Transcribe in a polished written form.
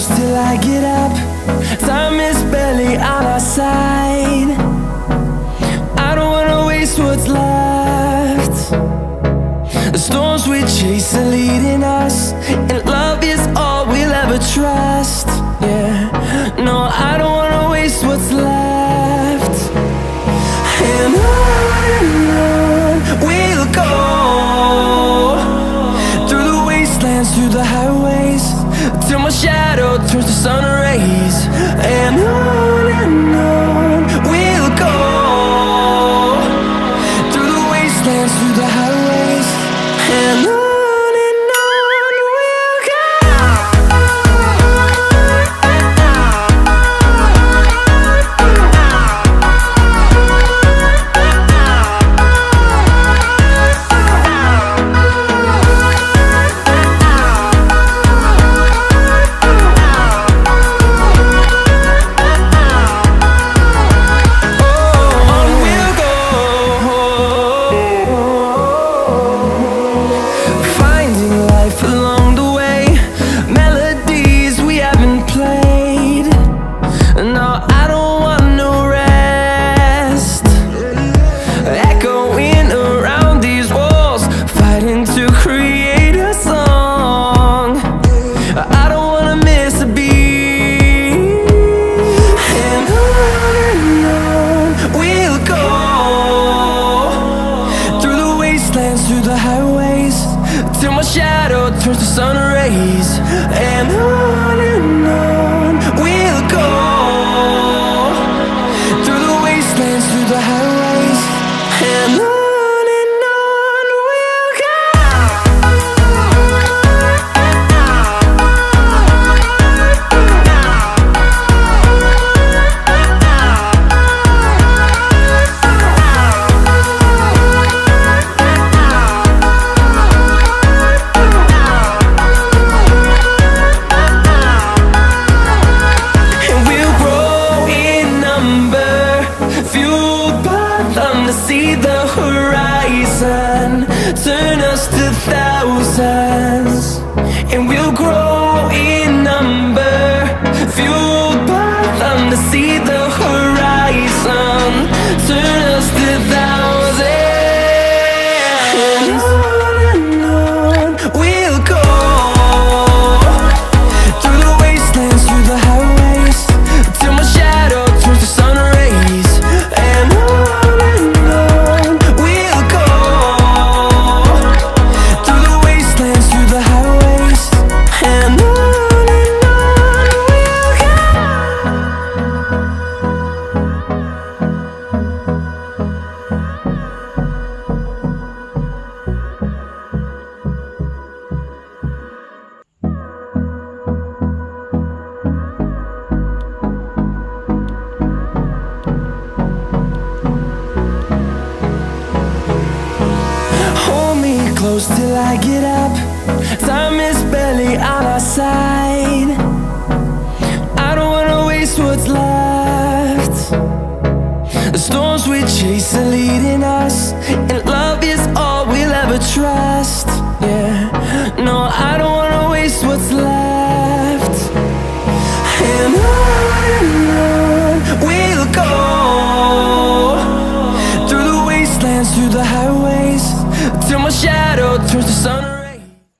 close till I get up. Time is barely on our side. I don't wanna waste what's left. The storms we chase are leading us, and love is all we'll ever trust. Yeah, no, I don't wanna waste what's left. And on we'll go, through the wastelands, through the highways, till my shadow turns to sun rays. And on we'll go, through the wastelands, through the highways, and on we'll go. Through the highways, till my shadow turns to sun rays. And on we'll go, through the wastelands, through the highways, and on we'll go. See the horizon turn us to thousands, and we'll grow in number, fueled by them. To see the horizon turn us to thousands, and on we'll go, through the wastelands, through the highways, till my shadow turns to sun rays. And close till I get up. Time is barely on our side. I don't wanna waste what's left. The storms we chase are leading us, and love is all we'll ever trust. Yeah, no, I don't wanna waste what's left. And on we'll go, through the wastelands, through the highways, till my shadow turns to sun.